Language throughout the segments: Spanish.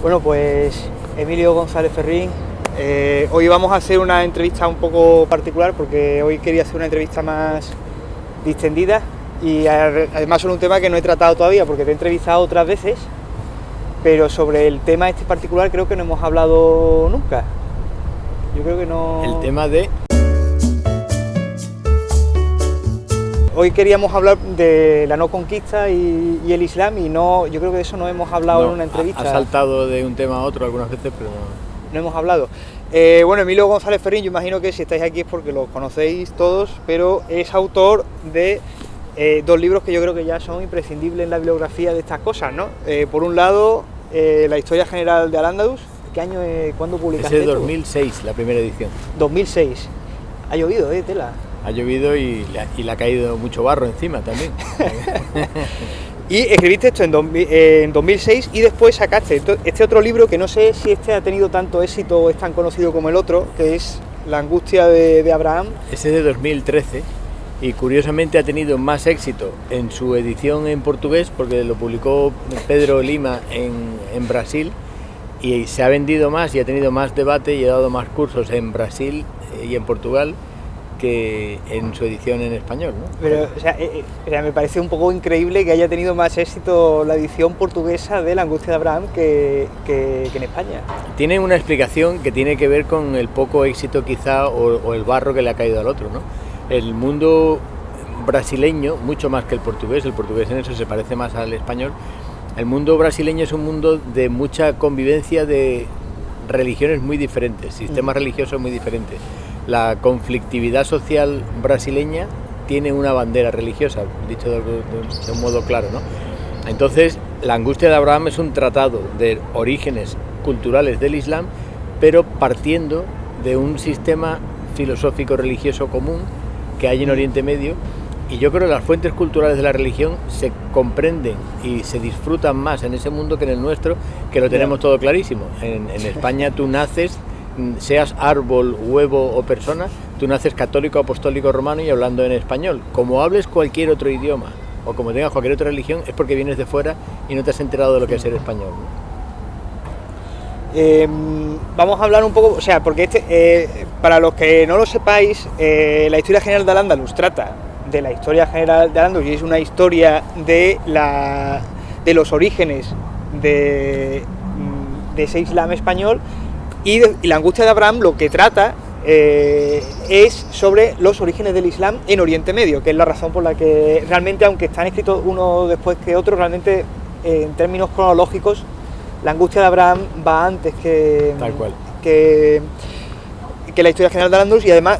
Bueno, pues Emilio González Ferrín, hoy vamos a hacer una entrevista un poco particular porque hoy quería hacer una entrevista más distendida y además sobre un tema que no he tratado todavía porque te he entrevistado otras veces, pero sobre el tema este particular creo que no hemos hablado nunca. Yo creo que no... El tema de... Hoy queríamos hablar de la no conquista y el Islam y no, yo creo que de eso no hemos hablado en una entrevista. Ha saltado de un tema a otro algunas veces, pero no hemos hablado. Bueno, Emilio González Ferrín, yo imagino que si estáis aquí es porque lo conocéis todos, pero es autor de dos libros que yo creo que ya son imprescindibles en la bibliografía de estas cosas, ¿no? Por un lado, la historia general de Al-Ándalus. ¿Qué año, cuándo publicaste? Ese es 2006, la primera edición. 2006. Ha llovido, tela. Ha llovido y le ha caído mucho barro encima también. Y escribiste esto en 2006 y después sacaste este otro libro que no sé si este ha tenido tanto éxito o es tan conocido como el otro, que es La angustia de Abraham. Ese es de 2013 y curiosamente ha tenido más éxito en su edición en portugués porque lo publicó Pedro Lima en Brasil y se ha vendido más y ha tenido más debate y ha dado más cursos en Brasil y en Portugal que en su edición en español, ¿no? Pero, o sea, me parece un poco increíble que haya tenido más éxito la edición portuguesa de La angustia de Abraham que en España. Tiene una explicación que tiene que ver con el poco éxito quizá o el barro que le ha caído al otro, ¿no? El mundo brasileño, mucho más que el portugués en eso se parece más al español, el mundo brasileño es un mundo de mucha convivencia de religiones muy diferentes, sistemas religiosos muy diferentes. La conflictividad social brasileña tiene una bandera religiosa, dicho de un modo claro, ¿no? Entonces, La angustia de Abraham es un tratado de orígenes culturales del Islam, pero partiendo de un sistema filosófico religioso común que hay en Oriente Medio, y yo creo que las fuentes culturales de la religión se comprenden y se disfrutan más en ese mundo que en el nuestro, que lo tenemos todo clarísimo. En España tú naces, seas árbol, huevo o persona, tú naces católico, apostólico, romano y hablando en español. Como hables cualquier otro idioma o como tengas cualquier otra religión es porque vienes de fuera y no te has enterado de lo que es ser español, ¿no? Vamos a hablar un poco, o sea, porque para los que no lo sepáis, la historia general de Al-Ándalus trata de la historia general de Al-Ándalus y es una historia de los orígenes de ese Islam español. Y La angustia de Abraham lo que trata es sobre los orígenes del Islam en Oriente Medio, que es la razón por la que realmente, aunque están escritos uno después que otro, realmente en términos cronológicos, La angustia de Abraham va antes Tal cual. que la historia general de Al-Ándalus y además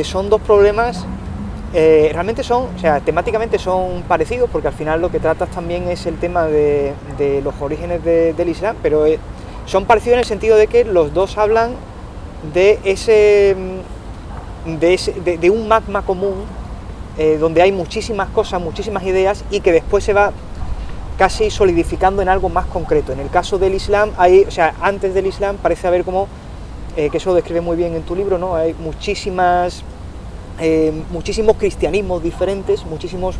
son dos problemas, realmente son, o sea, temáticamente son parecidos porque al final lo que tratas también es el tema de los orígenes del Islam, pero son parecidos en el sentido de que los dos hablan de un magma común donde hay muchísimas cosas, muchísimas ideas y que después se va casi solidificando en algo más concreto. En el caso del Islam, o sea, antes del Islam parece haber como, que eso lo describe muy bien en tu libro, ¿no? Hay muchísimos cristianismos diferentes, muchísimas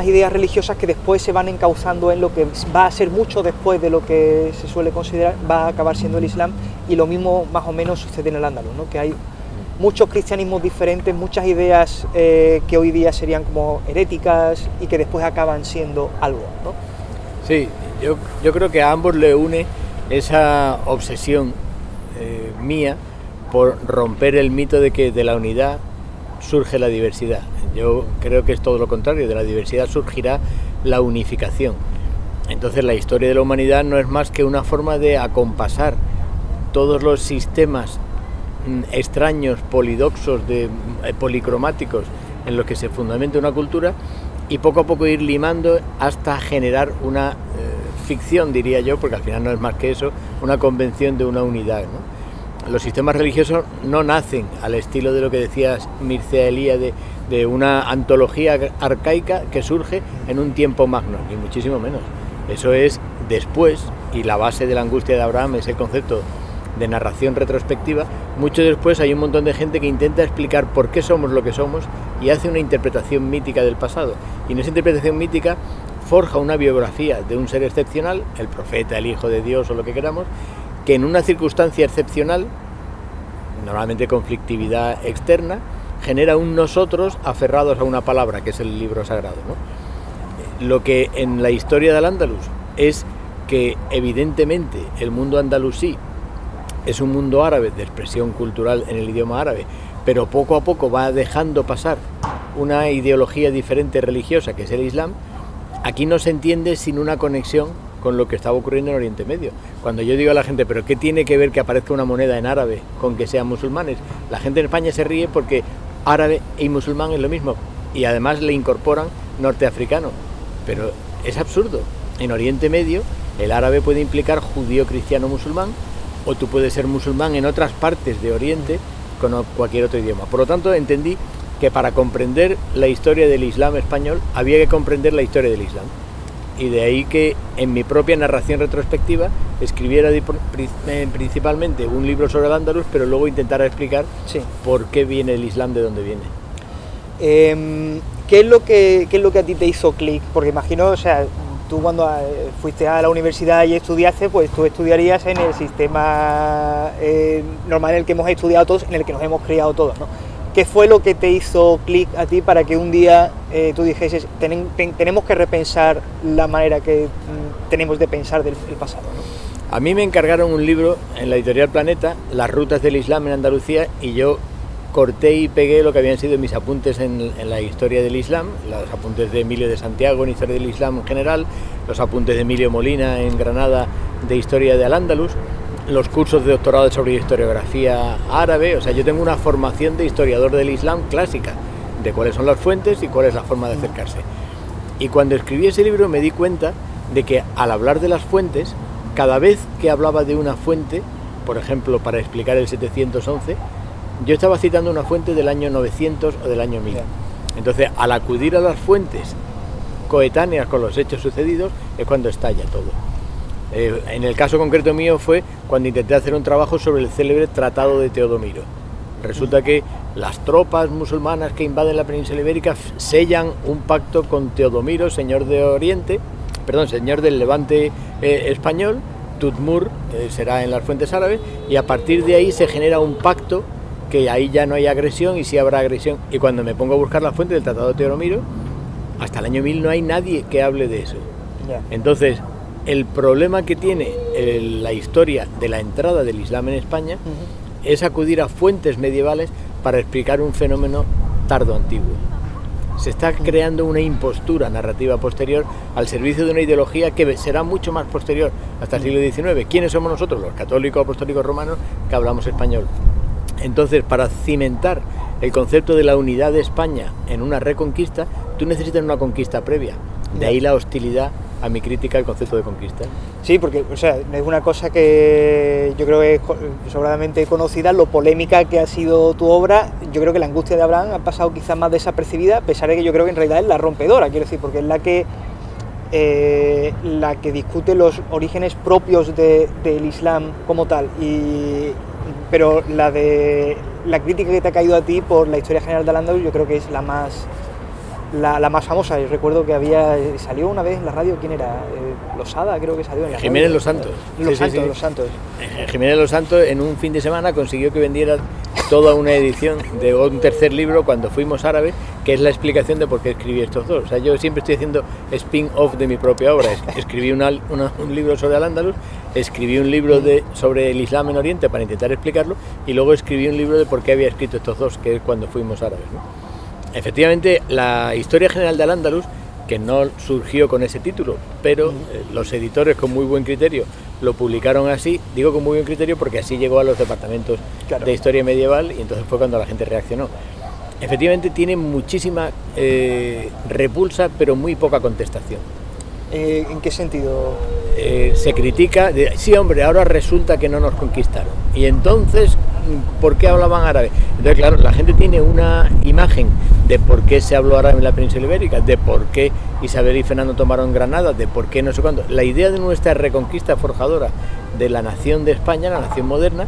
ideas religiosas que después se van encauzando en lo que va a ser mucho después de lo que se suele considerar, va a acabar siendo el Islam, y lo mismo más o menos sucede en el Al-Ándalus, ¿no? Que hay muchos cristianismos diferentes, muchas ideas que hoy día serían como heréticas y que después acaban siendo algo, ¿no? Sí, yo creo que a ambos le une esa obsesión mía por romper el mito de que de la unidad surge la diversidad. Yo creo que es todo lo contrario, de la diversidad surgirá la unificación. Entonces la historia de la humanidad no es más que una forma de acompasar todos los sistemas extraños, polidoxos, policromáticos en los que se fundamenta una cultura y poco a poco ir limando hasta generar una ficción, diría yo, porque al final no es más que eso, una convención de una unidad, ¿no? Los sistemas religiosos no nacen al estilo de lo que decías Mircea Eliade, de una antología arcaica que surge en un tiempo magno, ni muchísimo menos. Eso es después, y la base de La angustia de Abraham es el concepto de narración retrospectiva. Mucho después hay un montón de gente que intenta explicar por qué somos lo que somos y hace una interpretación mítica del pasado. Y en esa interpretación mítica forja una biografía de un ser excepcional, el profeta, el hijo de Dios o lo que queramos, que en una circunstancia excepcional, normalmente conflictividad externa, genera un nosotros aferrados a una palabra, que es el libro sagrado, ¿no? Lo que en la historia de Al-Ándalus es que evidentemente el mundo andalusí es un mundo árabe de expresión cultural en el idioma árabe, pero poco a poco va dejando pasar una ideología diferente religiosa, que es el Islam. Aquí no se entiende sin una conexión con lo que estaba ocurriendo en Oriente Medio. Cuando yo digo a la gente, ¿pero qué tiene que ver que aparezca una moneda en árabe con que sean musulmanes? La gente en España se ríe porque árabe y musulmán es lo mismo, y además le incorporan norteafricano, pero es absurdo. En Oriente Medio el árabe puede implicar judío, cristiano, musulmán, o tú puedes ser musulmán en otras partes de Oriente con cualquier otro idioma. Por lo tanto, entendí que para comprender la historia del Islam español había que comprender la historia del Islam, y de ahí que en mi propia narración retrospectiva escribiera principalmente un libro sobre el Andaluz, pero luego intentara explicar por qué viene el Islam, de dónde viene. ¿Qué es lo que a ti te hizo clic? Porque imagino, o sea, tú cuando fuiste a la universidad y estudiaste, pues tú estudiarías en el sistema normal en el que hemos estudiado todos, en el que nos hemos criado todos, ¿no? ¿Qué fue lo que te hizo clic a ti para que un día tú dijeses, tenemos que repensar la manera que tenemos de pensar del pasado, ¿no? A mí me encargaron un libro en la editorial Planeta, Las rutas del Islam en Andalucía, y yo corté y pegué lo que habían sido mis apuntes en la historia del Islam, los apuntes de Emilio de Santiago en historia del Islam en general, los apuntes de Emilio Molina en Granada de historia de Al-Ándalus, los cursos de doctorado sobre historiografía árabe. O sea, yo tengo una formación de historiador del Islam clásica, de cuáles son las fuentes y cuál es la forma de acercarse. Y cuando escribí ese libro me di cuenta de que al hablar de las fuentes, cada vez que hablaba de una fuente, por ejemplo, para explicar el 711, yo estaba citando una fuente del año 900 o del año 1000. Entonces, al acudir a las fuentes coetáneas con los hechos sucedidos, es cuando estalla todo. En el caso concreto mío fue cuando intenté hacer un trabajo sobre el célebre Tratado de Teodomiro. Resulta que las tropas musulmanas que invaden la península ibérica sellan un pacto con Teodomiro, señor señor del Levante español. Tutmur será en las fuentes árabes, y a partir de ahí se genera un pacto que ahí ya no hay agresión y sí habrá agresión. Y cuando me pongo a buscar la fuente del Tratado de Teodomiro, hasta el año 1000 no hay nadie que hable de eso. Entonces, el problema que tiene la historia de la entrada del Islam en España es acudir a fuentes medievales para explicar un fenómeno tardo-antiguo. Se está creando una impostura narrativa posterior al servicio de una ideología que será mucho más posterior, hasta el siglo XIX. ¿Quiénes somos nosotros? Los católicos apostólicos romanos que hablamos español. Entonces, para cimentar el concepto de la unidad de España en una reconquista, tú necesitas una conquista previa. De ahí la hostilidad a mi crítica al concepto de conquista. Sí, porque, o sea, es una cosa que yo creo que es sobradamente conocida, lo polémica que ha sido tu obra. Yo creo que La angustia de Abraham ha pasado quizás más desapercibida, a pesar de que yo creo que en realidad es la rompedora, quiero decir, porque es la que discute los orígenes propios del Islam como tal. Pero la crítica que te ha caído a ti por la historia general de Al-Ándalus, yo creo que es la más famosa. Yo recuerdo que salió una vez en la radio, ¿quién era? Losada, creo que salió en la radio. Jiménez Los Santos. Los Santos. Jiménez Los Santos en un fin de semana consiguió que vendiera toda una edición de un tercer libro, Cuando fuimos árabes, que es la explicación de por qué escribí estos dos. O sea, yo siempre estoy haciendo spin-off de mi propia obra. Escribí un libro sobre Al-Ándalus, escribí un libro sobre el Islam en Oriente para intentar explicarlo, y luego escribí un libro de por qué había escrito estos dos, que es Cuando fuimos árabes, ¿no? Efectivamente, la historia general de Al-Ándalus, que no surgió con ese título, pero los editores con muy buen criterio lo publicaron así. Digo con muy buen criterio porque así llegó a los departamentos de historia medieval, y entonces fue cuando la gente reaccionó. Efectivamente tiene muchísima repulsa, pero muy poca contestación. ¿En qué sentido? Se critica, sí hombre, ahora resulta que no nos conquistaron, y entonces, ¿por qué hablaban árabe? Entonces, claro, la gente tiene una imagen de por qué se habló árabe en la península ibérica, de por qué Isabel y Fernando tomaron Granada, de por qué no sé cuándo. La idea de nuestra reconquista forjadora de la nación de España, la nación moderna,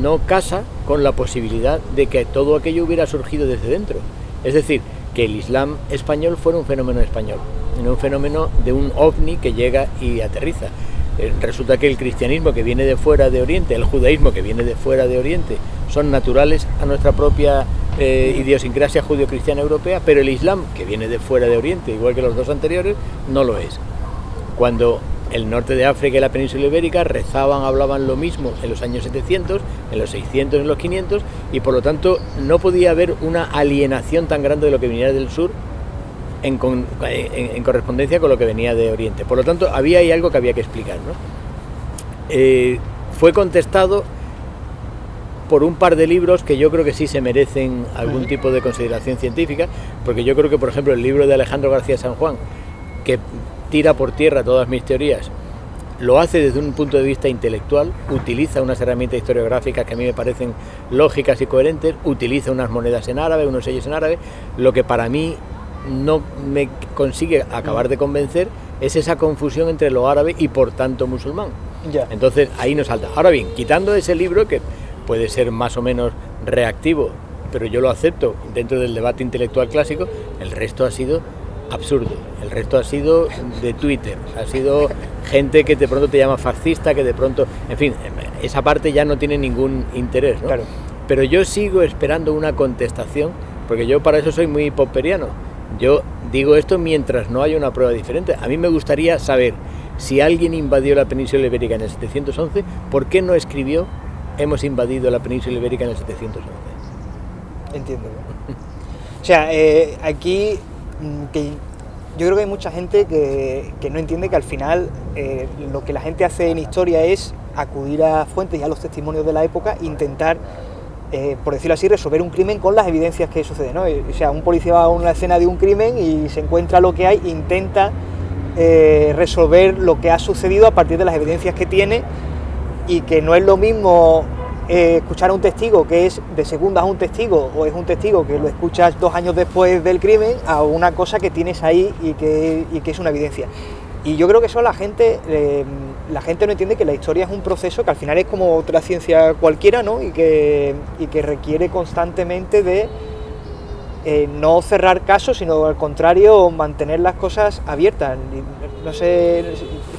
no casa con la posibilidad de que todo aquello hubiera surgido desde dentro. Es decir, que el Islam español fuera un fenómeno español, no un fenómeno de un ovni que llega y aterriza. Resulta que el cristianismo que viene de fuera de Oriente, el judaísmo que viene de fuera de Oriente, son naturales a nuestra propia idiosincrasia judío-cristiana europea, pero el Islam que viene de fuera de Oriente, igual que los dos anteriores, no lo es. Cuando el norte de África y la península ibérica rezaban, hablaban lo mismo en los años 700, en los 600, en los 500, y por lo tanto no podía haber una alienación tan grande de lo que venía del sur en correspondencia con lo que venía de Oriente. Por lo tanto, había ahí algo que había que explicar, ¿no? Fue contestado por un par de libros que yo creo que sí se merecen algún tipo de consideración científica, porque yo creo que, por ejemplo, el libro de Alejandro García San Juan, que tira por tierra todas mis teorías, lo hace desde un punto de vista intelectual, utiliza unas herramientas historiográficas que a mí me parecen lógicas y coherentes, utiliza unas monedas en árabe, unos sellos en árabe. Lo que para mí no me consigue acabar de convencer es esa confusión entre lo árabe y por tanto musulmán. Ya. Entonces ahí nos salta. Ahora bien, quitando ese libro que puede ser más o menos reactivo, pero yo lo acepto dentro del debate intelectual clásico, el resto ha sido absurdo. El resto ha sido de Twitter, ha sido gente que de pronto te llama fascista, que de pronto, en fin, esa parte ya no tiene ningún interés, ¿no? Claro. Pero yo sigo esperando una contestación, porque yo para eso soy muy popperiano. Yo digo esto mientras no haya una prueba diferente. A mí me gustaría saber si alguien invadió la península ibérica en el 711, ¿por qué no escribió hemos invadido la península ibérica en el 711? Entiendo. O sea, aquí que yo creo que hay mucha gente que no entiende que al final lo que la gente hace en historia es acudir a fuentes y a los testimonios de la época e intentar, por decirlo así, resolver un crimen con las evidencias que suceden, ¿no? O sea, un policía va a una escena de un crimen y se encuentra lo que hay e intenta resolver lo que ha sucedido a partir de las evidencias que tiene, y que no es lo mismo escuchar a un testigo que es de segundas a un testigo, o es un testigo que lo escuchas 2 años después del crimen, a una cosa que tienes ahí y que es una evidencia. Y yo creo que eso la gente no entiende, que la historia es un proceso que al final es como otra ciencia cualquiera, ¿no? Y que requiere constantemente de no cerrar casos, sino al contrario, mantener las cosas abiertas. No sé,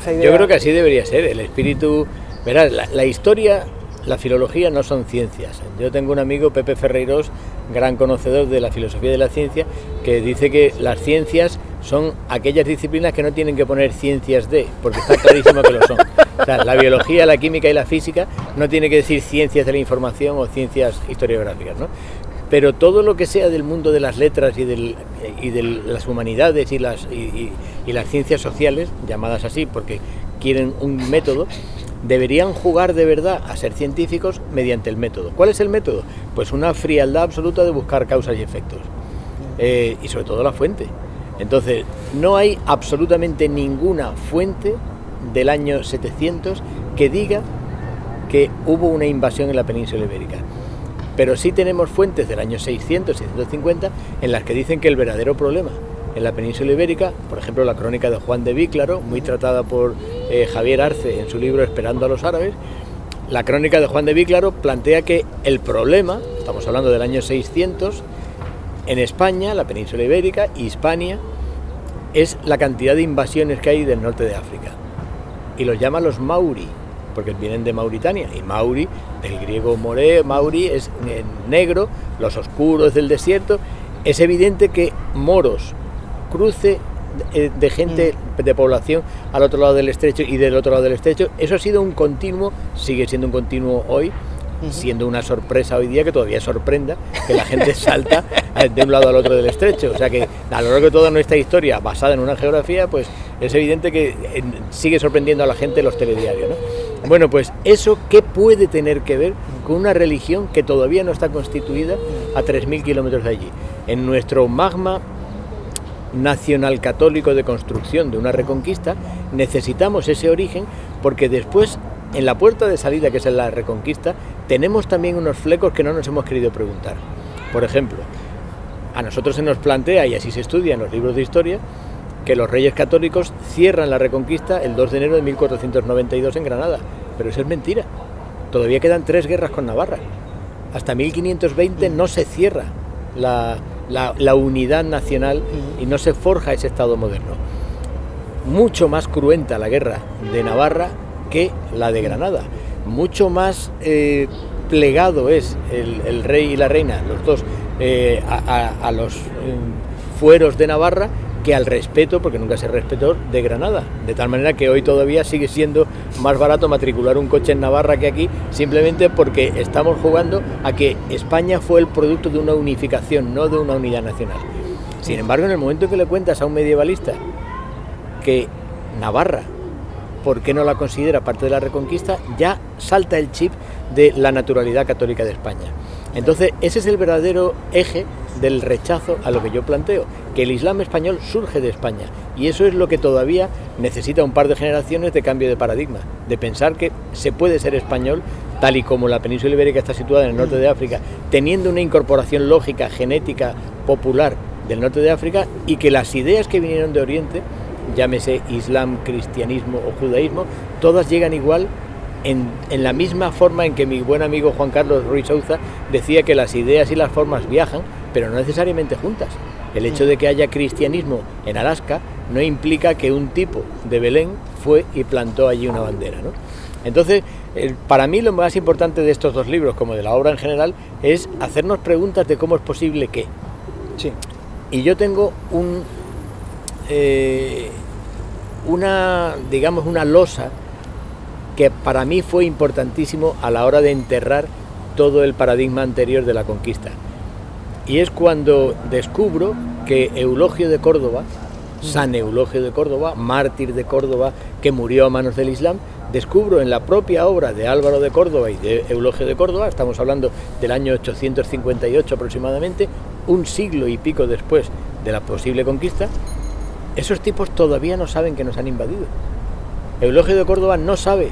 esa idea... Yo creo que así debería ser, el espíritu... Verás, la historia, la filología no son ciencias. Yo tengo un amigo, Pepe Ferreiros, gran conocedor de la filosofía de la ciencia, que dice que las ciencias son aquellas disciplinas que no tienen que poner ciencias de, porque está clarísimo que lo son. O sea, la biología, la química y la física no tiene que decir ciencias de la información o ciencias historiográficas, ¿no? Pero todo lo que sea del mundo de las letras y de las humanidades y las ciencias sociales, llamadas así porque quieren un método, deberían jugar de verdad a ser científicos mediante el método. ¿Cuál es el método? Pues una frialdad absoluta de buscar causas y efectos, y sobre todo la fuente. Entonces, no hay absolutamente ninguna fuente del año 700 que diga que hubo una invasión en la península ibérica. Pero sí tenemos fuentes del año 600, 650, en las que dicen que el verdadero problema en la península ibérica, por ejemplo la crónica de Juan de Víclaro, muy tratada por Javier Arce en su libro Esperando a los árabes, la crónica de Juan de Víclaro plantea que el problema, estamos hablando del año 600, en España, la península ibérica y Hispania, es la cantidad de invasiones que hay del norte de África. Y los llaman los Mauri, porque vienen de Mauritania, y Mauri, del griego moré, Mauri es negro, los oscuros del desierto. Es evidente que moros, cruce de gente, de población al otro lado del estrecho y del otro lado del estrecho, eso ha sido un continuo, sigue siendo un continuo hoy, siendo una sorpresa hoy día que todavía sorprenda que la gente salta de un lado al otro del estrecho. O sea que a lo largo de toda nuestra historia basada en una geografía, pues es evidente que sigue sorprendiendo a la gente los telediarios, ¿no? Bueno, pues eso, ¿qué puede tener que ver con una religión que todavía no está constituida a 3.000 kilómetros de allí? En nuestro magma nacional católico de construcción de una reconquista necesitamos ese origen, porque después en la puerta de salida, que es la reconquista, tenemos también unos flecos que no nos hemos querido preguntar. Por ejemplo, a nosotros se nos plantea, y así se estudia en los libros de historia, que los reyes católicos cierran la reconquista el 2 de enero de 1492 en Granada, pero eso es mentira. Todavía quedan 3 guerras con Navarra. Hasta 1520 no se cierra la unidad nacional y no se forja ese Estado moderno. Mucho más cruenta la guerra de Navarra que la de Granada, mucho más plegado es el rey y la reina, los dos, a los fueros de Navarra que al respeto, porque nunca se respetó, de Granada, de tal manera que hoy todavía sigue siendo más barato matricular un coche en Navarra que aquí, simplemente porque estamos jugando a que España fue el producto de una unificación, no de una unidad nacional. Sin embargo, en el momento que le cuentas a un medievalista que Navarra, ¿por qué no la considera parte de la Reconquista?, ya salta el chip de la naturalidad católica de España. Entonces, ese es el verdadero eje del rechazo a lo que yo planteo, que el Islam español surge de España, y eso es lo que todavía necesita un par de generaciones de cambio de paradigma, de pensar que se puede ser español, tal y como la península ibérica está situada en el norte de África, teniendo una incorporación lógica, genética, popular del norte de África, y que las ideas que vinieron de Oriente, llámese Islam, cristianismo o judaísmo, todas llegan igual en la misma forma en que mi buen amigo Juan Carlos Ruiz Souza decía que las ideas y las formas viajan, pero no necesariamente juntas. El hecho de que haya cristianismo en Alaska no implica que un tipo de Belén fue y plantó allí una bandera, ¿no? Entonces, para mí lo más importante de estos dos libros, como de la obra en general, es hacernos preguntas de cómo es posible que. Sí. Y yo tengo una losa que para mí fue importantísimo a la hora de enterrar todo el paradigma anterior de la conquista. Y es cuando descubro que Eulogio de Córdoba, San Eulogio de Córdoba, mártir de Córdoba, que murió a manos del Islam, descubro en la propia obra de Álvaro de Córdoba y de Eulogio de Córdoba, estamos hablando del año 858 aproximadamente, un siglo y pico después de la posible conquista, esos tipos todavía no saben que nos han invadido. Eulogio de Córdoba no sabe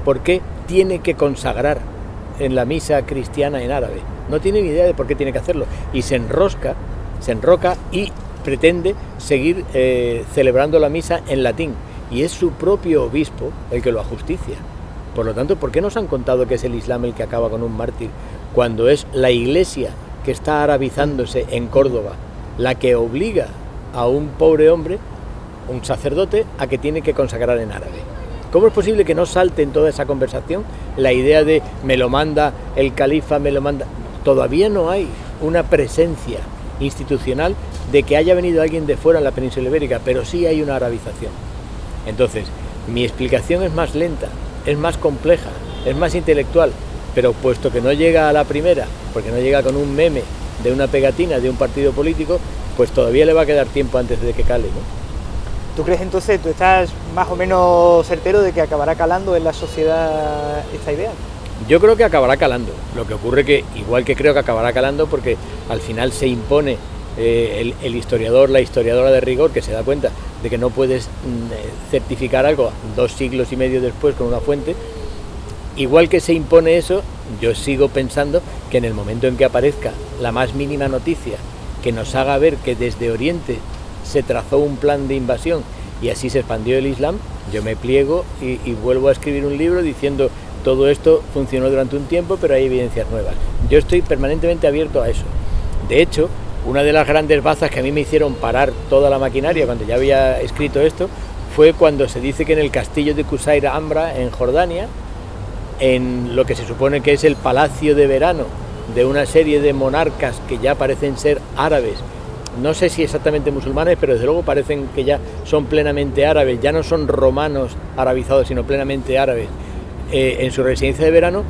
por qué tiene que consagrar en la misa cristiana en árabe. No tiene ni idea de por qué tiene que hacerlo. Y se enroca y pretende seguir celebrando la misa en latín. Y es su propio obispo el que lo ajusticia. Por lo tanto, ¿por qué nos han contado que es el Islam el que acaba con un mártir, cuando es la Iglesia que está arabizándose en Córdoba la que obliga a un pobre hombre, un sacerdote, a que tiene que consagrar en árabe? ¿Cómo es posible que no salte en toda esa conversación la idea de me lo manda el califa, me lo manda? Todavía no hay una presencia institucional de que haya venido alguien de fuera en la península ibérica, pero sí hay una arabización. Entonces, mi explicación es más lenta, es más compleja, es más intelectual, pero puesto que no llega a la primera, porque no llega con un meme de una pegatina de un partido político, pues todavía le va a quedar tiempo antes de que cale, ¿no? ¿Tú crees entonces, tú estás más o menos certero de que acabará calando en la sociedad esta idea? Yo creo que acabará calando. Lo que ocurre que, igual que creo que acabará calando, porque al final se impone el historiador, la historiadora de rigor, que se da cuenta de que no puedes certificar algo 2 siglos y medio después con una fuente. Igual que se impone eso, yo sigo pensando que en el momento en que aparezca la más mínima noticia que nos haga ver que desde Oriente se trazó un plan de invasión y así se expandió el Islam, yo me pliego y vuelvo a escribir un libro diciendo todo esto funcionó durante un tiempo, pero hay evidencias nuevas. Yo estoy permanentemente abierto a eso. De hecho, una de las grandes bazas que a mí me hicieron parar toda la maquinaria cuando ya había escrito esto fue cuando se dice que en el castillo de Qusair Ambra, en Jordania, en lo que se supone que es el palacio de verano de una serie de monarcas que ya parecen ser árabes, no sé si exactamente musulmanes, pero desde luego parecen que ya son plenamente árabes, ya no son romanos arabizados, sino plenamente árabes, en su residencia de verano,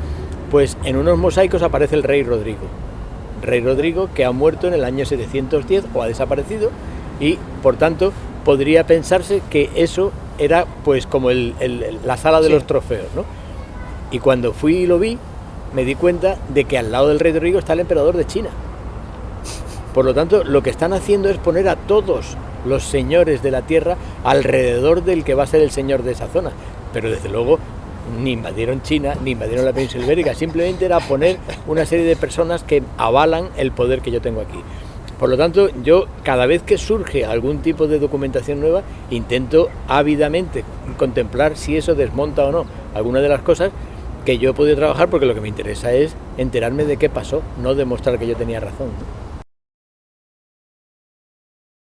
pues en unos mosaicos aparece el rey Rodrigo, que ha muerto en el año 710 o ha desaparecido, y por tanto podría pensarse que eso era pues como la sala de los trofeos, ¿no? Y cuando fui y lo vi, me di cuenta de que al lado del rey Rodrigo está el emperador de China. Por lo tanto, lo que están haciendo es poner a todos los señores de la tierra alrededor del que va a ser el señor de esa zona. Pero desde luego ni invadieron China, ni invadieron la península ibérica, simplemente era poner una serie de personas que avalan el poder que yo tengo aquí. Por lo tanto, yo cada vez que surge algún tipo de documentación nueva, intento ávidamente contemplar si eso desmonta o no alguna de las cosas que yo he podido trabajar, porque lo que me interesa es enterarme de qué pasó, no demostrar que yo tenía razón, ¿no?